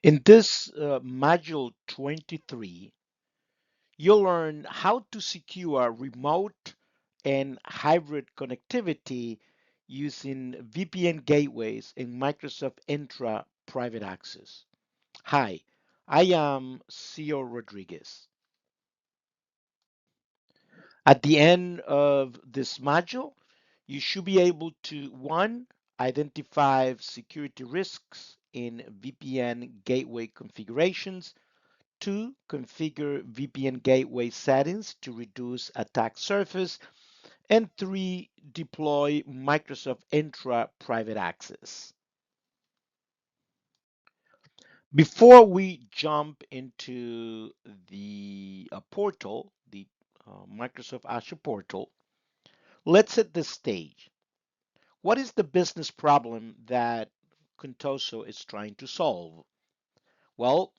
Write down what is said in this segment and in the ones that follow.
In this module 23, you'll learn how to secure remote and hybrid connectivity using VPN gateways in Microsoft Entra Private Access. Hi, I am Cio Rodriguez. At the end of this module, you should be able to, one, identify security risks in VPN gateway configurations, two, configure VPN gateway settings to reduce attack surface, and three, deploy Microsoft Entra Private Access. Before we jump into the portal, the Microsoft Azure portal, let's set the stage. What is the business problem that Contoso is trying to solve? Well,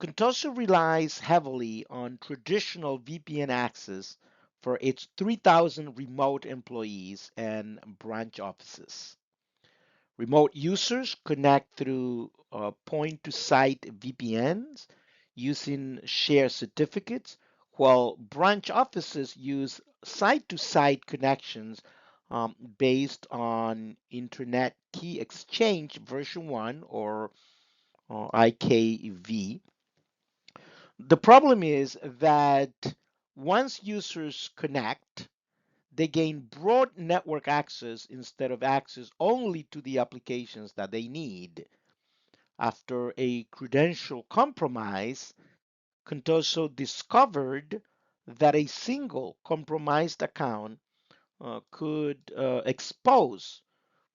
Contoso relies heavily on traditional VPN access for its 3,000 remote employees and branch offices. Remote users connect through point-to-site VPNs using shared certificates, while branch offices use site-to-site connections based on Internet Key Exchange version 1 or IKV. The problem is that once users connect, they gain broad network access instead of access only to the applications that they need. After a credential compromise, Contoso discovered that a single compromised account could expose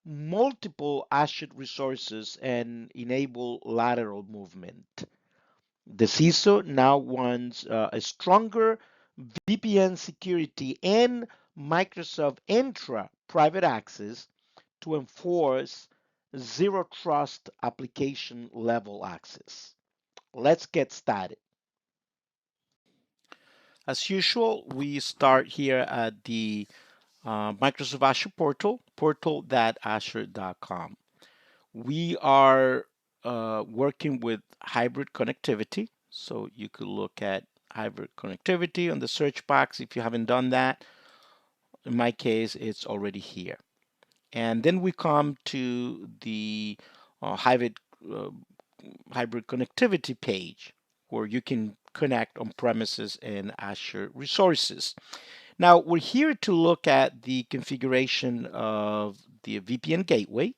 multiple Azure resources and enable lateral movement. The CISO now wants a stronger VPN security and Microsoft Entra Private Access to enforce zero trust application level access. Let's get started. As usual, we start here at the Microsoft Azure portal, portal.azure.com. We are working with hybrid connectivity. So you could look at hybrid connectivity on the search box if you haven't done that. In my case, it's already here. And then we come to the hybrid hybrid connectivity page where you can connect on premises and Azure resources. Now we're here to look at the configuration of the VPN gateway,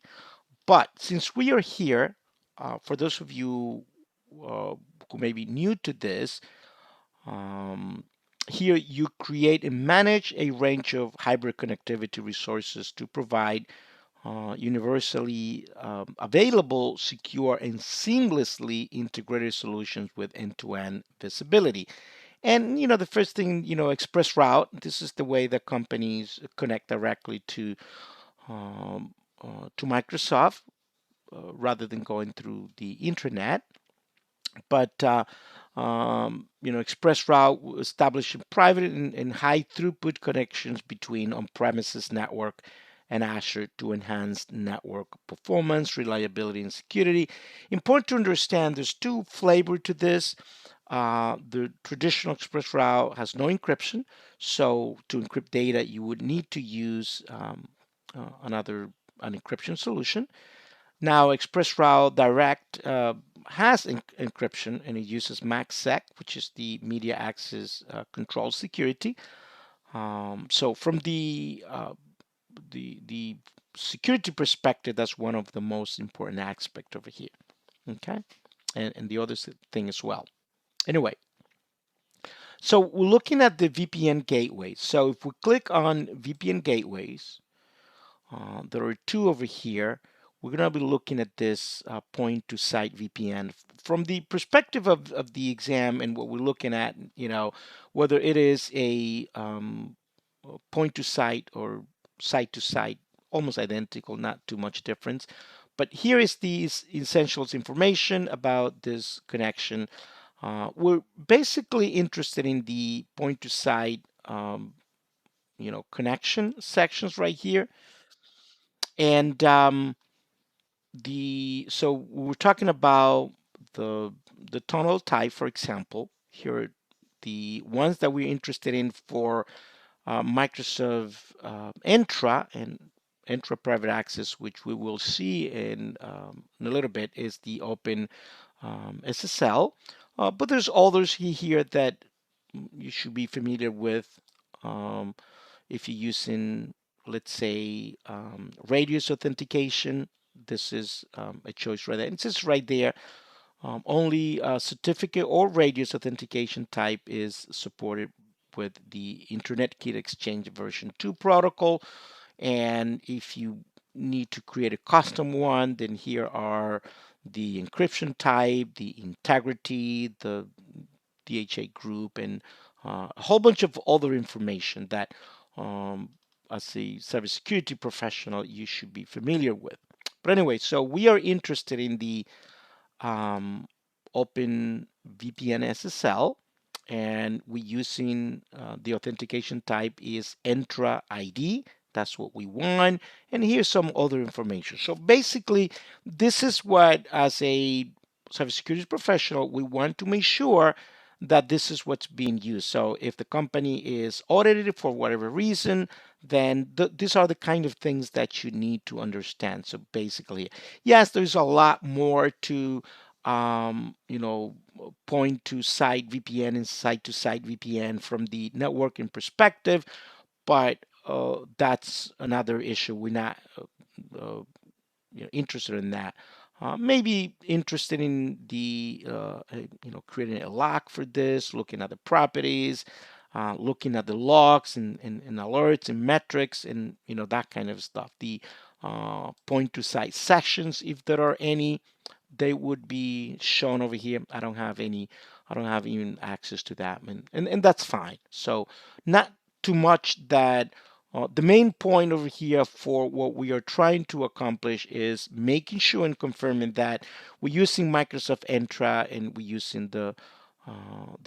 but since we are here, for those of you who may be new to this, um, here you create and manage a range of hybrid connectivity resources to provide universally available, secure, and seamlessly integrated solutions with end-to-end visibility. And the first thing, ExpressRoute. This is the way that companies connect directly to Microsoft rather than going through the internet. But ExpressRoute establishing private and high throughput connections between on-premises network and Azure to enhance network performance, reliability, and security. Important to understand there's two flavors to this. The traditional ExpressRoute has no encryption, so to encrypt data, you would need to use an encryption solution. Now, ExpressRoute Direct has encryption and it uses MACsec, which is the media access control security. So, from the security perspective, that's one of the most important aspects over here. Okay, and the other thing as well. Anyway, so we're looking at the VPN gateway. So if we click on VPN gateways, there are two over here. We're going to be looking at this point to site VPN from the perspective of the exam and what we're looking at, whether it is a point to site or site to site, almost identical, not too much difference. But here is the essentials information about this connection. We're basically interested in the point to site, connection sections right here. And so we're talking about the tunnel type, for example, here are the ones that we're interested in for Microsoft Entra and Entra Private Access, which we will see in a little bit, is the Open SSL. But there's others here that you should be familiar with. Um, if you're using, let's say, radius authentication, this is a choice right there. It says right there, only certificate or radius authentication type is supported with the Internet Key Exchange version 2 protocol. And if you need to create a custom one, then here are the encryption type, the integrity, the DHA group, and a whole bunch of other information that um, as a cybersecurity professional you should be familiar with. But anyway, so we are interested in the um, Open VPN SSL, and we're using the authentication type is Entra ID. That's what we want. And here's some other information. So basically, this is what, as a cybersecurity professional, we want to make sure that this is what's being used. So if the company is audited for whatever reason, then these are the kind of things that you need to understand. So basically, yes, there's a lot more to you know, point to site VPN and site to site VPN from the networking perspective, but that's another issue. We're not interested in that. Maybe interested in the creating a lock for this, looking at the properties, looking at the logs and alerts and metrics and that kind of stuff. The point to site sections, if there are any, they would be shown over here. I don't have any. I don't have even access to that, and that's fine. So not too much that the main point over here for what we are trying to accomplish is making sure and confirming that we're using Microsoft Entra and we're using the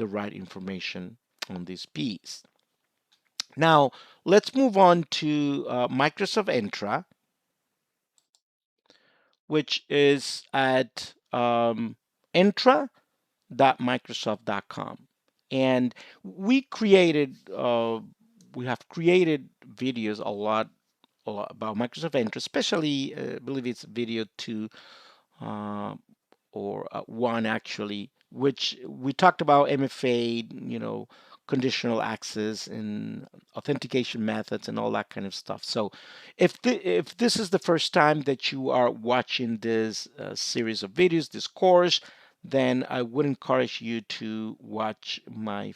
right information on this piece. Now, let's move on to Microsoft Entra, which is at entra.microsoft.com. And we have created videos a lot about Microsoft Entra, especially I believe it's video 2 uh, or 1 actually, which we talked about MFA, conditional access and authentication methods and all that kind of stuff. So if this is the first time that you are watching this series of videos, this course, then I would encourage you to watch my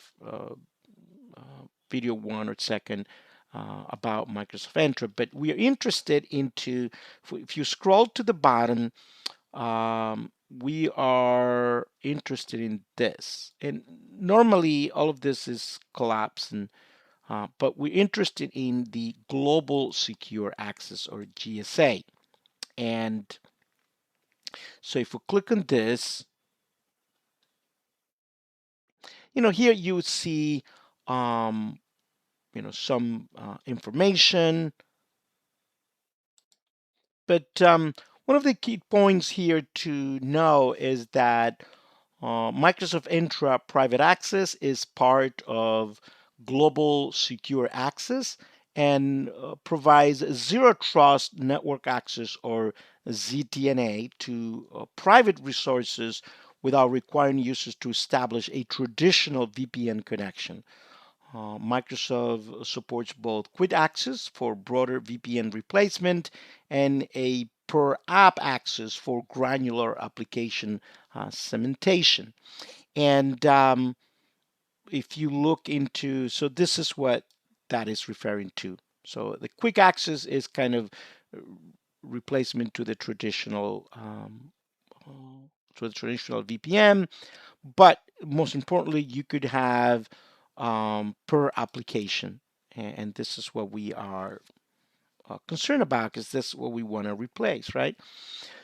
video 1 or 2nd about Microsoft Entra. But we are interested into, if you scroll to the bottom, we are interested in this. And normally all of this is collapsed, but we're interested in the Global Secure Access or GSA. And so if we click on this, here you see some information. But one of the key points here to know is that Microsoft Entra Private Access is part of Global Secure Access and provides zero trust network access or ZTNA to private resources without requiring users to establish a traditional VPN connection. Microsoft supports both quick access for broader VPN replacement and a per app access for granular application segmentation. And if you look into, so this is what that is referring to. So the quick access is kind of replacement to the traditional VPN, but most importantly, you could have per application, and this is what we are concerned about because this is what we want to replace, right?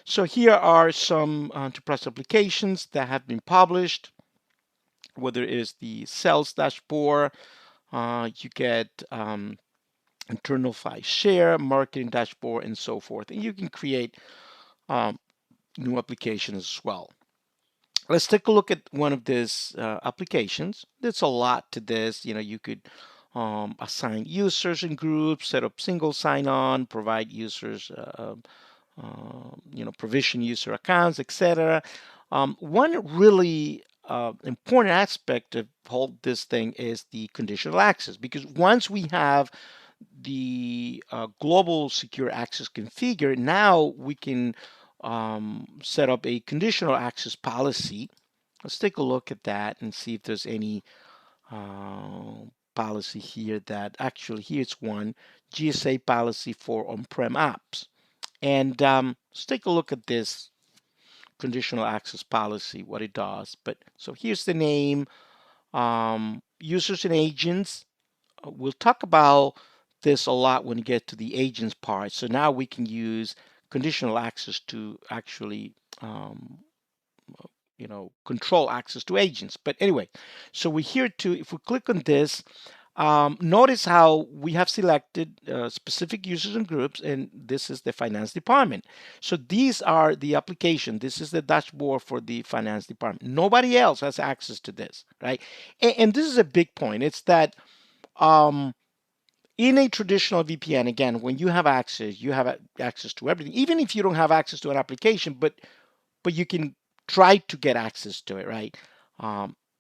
So here are some enterprise applications that have been published, whether it is the sales dashboard, you get internal file share, marketing dashboard, and so forth. And you can create new applications as well. Let's take a look at one of these applications. There's a lot to this. You could assign users and groups, set up single sign-on, provide users, provision user accounts, etc. One really important aspect of whole this thing is the conditional access, because once we have the global secure access configured, now we can set up a conditional access policy. Let's take a look at that and see if there's any policy here that actually, here's one, GSA policy for on-prem apps. And let's take a look at this conditional access policy, what it does. But so here's the name, users and agents. We'll talk about this a lot when we get to the agents part. So now we can use conditional access to actually control access to agents. But anyway, so we're here to, if we click on this, notice how we have selected specific users and groups, and this is the finance department. So these are the application. This is the dashboard for the finance department. Nobody else has access to this, right? And this is a big point. It's that in a traditional VPN, again, when you have access, you have access to everything, even if you don't have access to an application, but you can try to get access to it, right?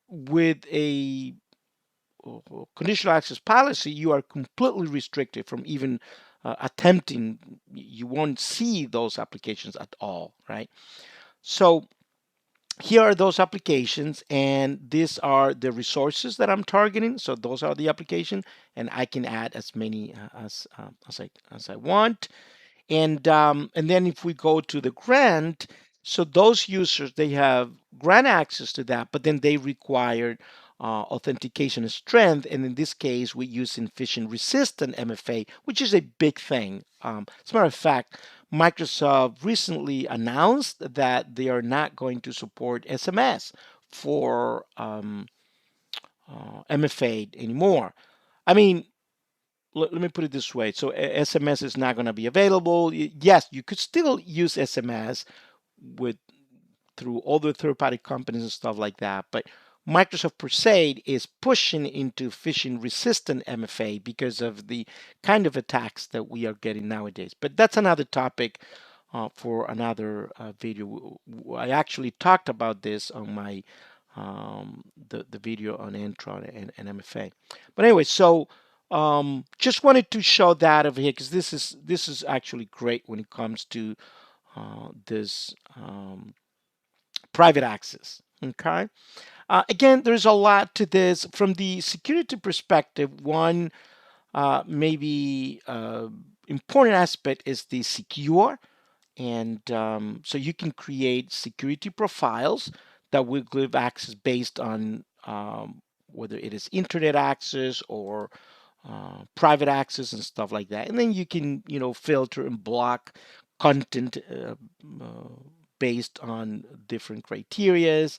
With a conditional access policy, you are completely restricted from even attempting. You won't see those applications at all, right? So here are those applications, and these are the resources that I'm targeting. So those are the application, and I can add as many as I want. And then if we go to the grant, so those users, they have grant access to that, but then they require authentication strength. And in this case, we're using phishing resistant MFA, which is a big thing. As a matter of fact, Microsoft recently announced that they are not going to support SMS for MFA anymore. I mean, let me put it this way. So SMS is not going to be available. Yes, you could still use SMS with through other third-party companies and stuff like that, but Microsoft per se is pushing into phishing-resistant MFA because of the kind of attacks that we are getting nowadays. But that's another topic for another video. I actually talked about this on my the video on Entra and MFA. But anyway, so just wanted to show that over here, because this is actually great when it comes to this private access. Okay. Again, there's a lot to this from the security perspective. One maybe important aspect is the secure, and so you can create security profiles that will give access based on whether it is internet access or private access and stuff like that. And then you can, filter and block content based on different criterias.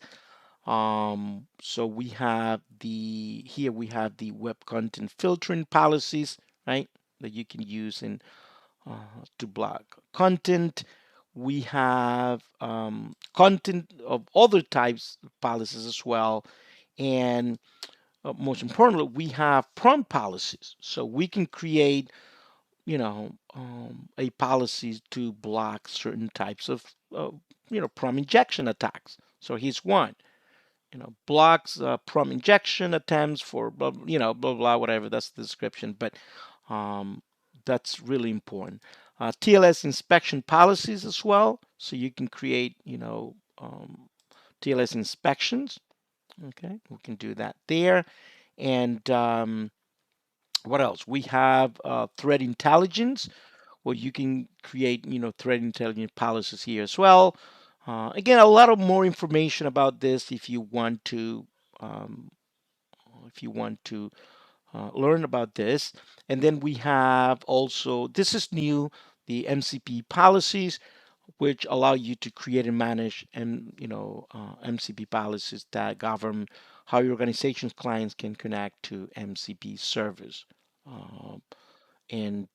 So we have here we have the web content filtering policies, right? That you can use in to block content. We have content of other types of policies as well. And most importantly, we have prompt policies. So we can create, a policy to block certain types of, prompt injection attacks. So here's one, blocks prompt injection attempts for, blah, blah, whatever. That's the description. But that's really important. TLS inspection policies as well. So you can create, TLS inspections. Okay, we can do that there. And what else? We have threat intelligence, where you can create, threat intelligence policies here as well. Again, a lot of more information about this if you want to, um, learn about this. And then we have also, this is new, the MCP policies, which allow you to create and manage MCP policies that govern how your organization's clients can connect to MCP servers, uh, and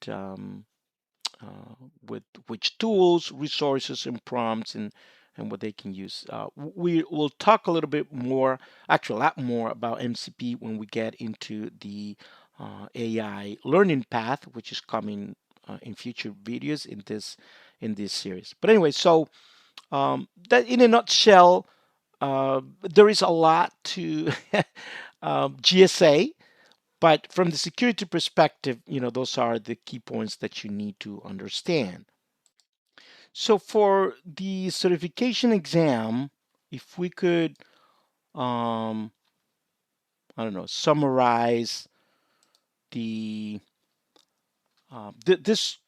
with which tools, resources, and prompts, and and what they can use. We will talk a little bit more, actually a lot more about MCP when we get into the AI learning path, which is coming in future videos in this series. But anyway, so that in a nutshell, there is a lot to GSA, but from the security perspective, those are the key points that you need to understand. So for the certification exam, if we could, I don't know, summarize the this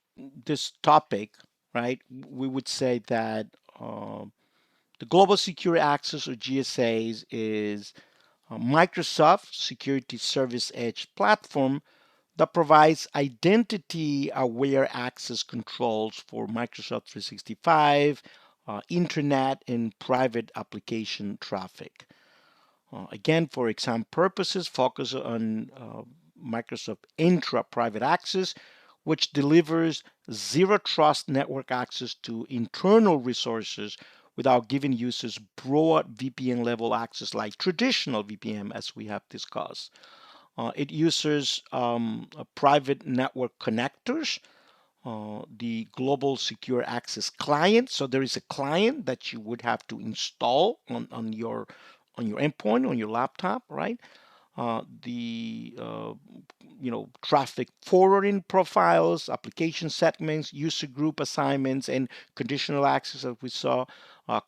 topic, right? We would say that the Global Secure Access or GSAs is Microsoft Security Service Edge platform that provides identity-aware access controls for Microsoft 365, internet, and private application traffic. Again, for exam purposes, focus on Microsoft Entra Private Access, which delivers zero trust network access to internal resources without giving users broad VPN level access like traditional VPN, as we have discussed. It uses private network connectors, the Global Secure Access client. So there is a client that you would have to install on your endpoint on your laptop, right? The traffic forwarding profiles, application segments, user group assignments, and conditional access, as we saw.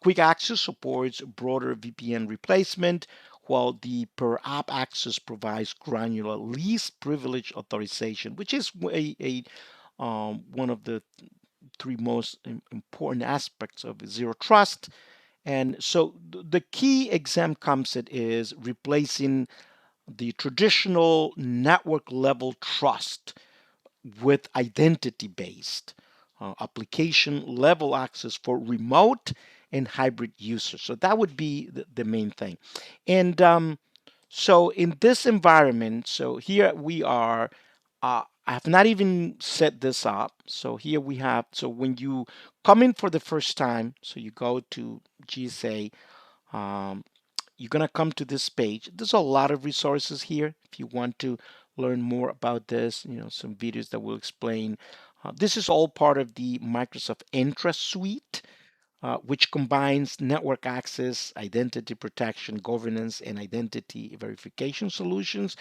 Quick access supports broader VPN replacement, while the per app access provides granular least privilege authorization, which is one of the three most important aspects of zero trust. And so the key exam concept is replacing the traditional network level trust with identity based application level access for remote and hybrid users. So that would be the main thing. And so in this environment, so here we are. I have not even set this up. So here we have, so when you come in for the first time, so you go to GSA, um, you're going to come to this page. There's a lot of resources here. If you want to learn more about this, some videos that will explain. This is all part of the Microsoft Entra suite, which combines network access, identity protection, governance, and identity verification solutions.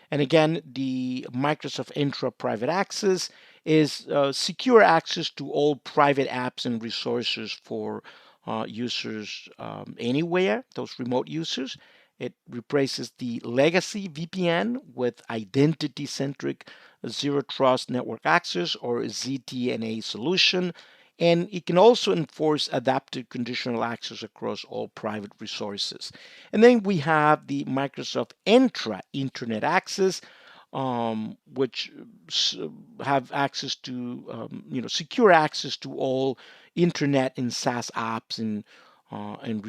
And again, the Microsoft Entra Private Access is secure access to all private apps and resources for users anywhere, those remote users. It replaces the legacy VPN with identity centric zero trust network access or ZTNA solution. And it can also enforce adaptive conditional access across all private resources. And then we have the Microsoft Entra Internet Access, which have access to, secure access to all internet and SaaS apps and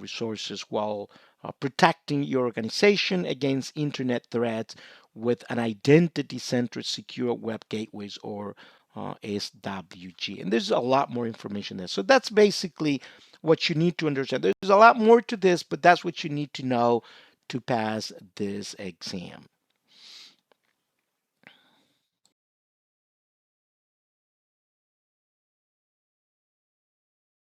resources while protecting your organization against internet threats with an identity-centered secure web gateways or SWG. And there's a lot more information there. So that's basically what you need to understand. There's a lot more to this, but that's what you need to know to pass this exam.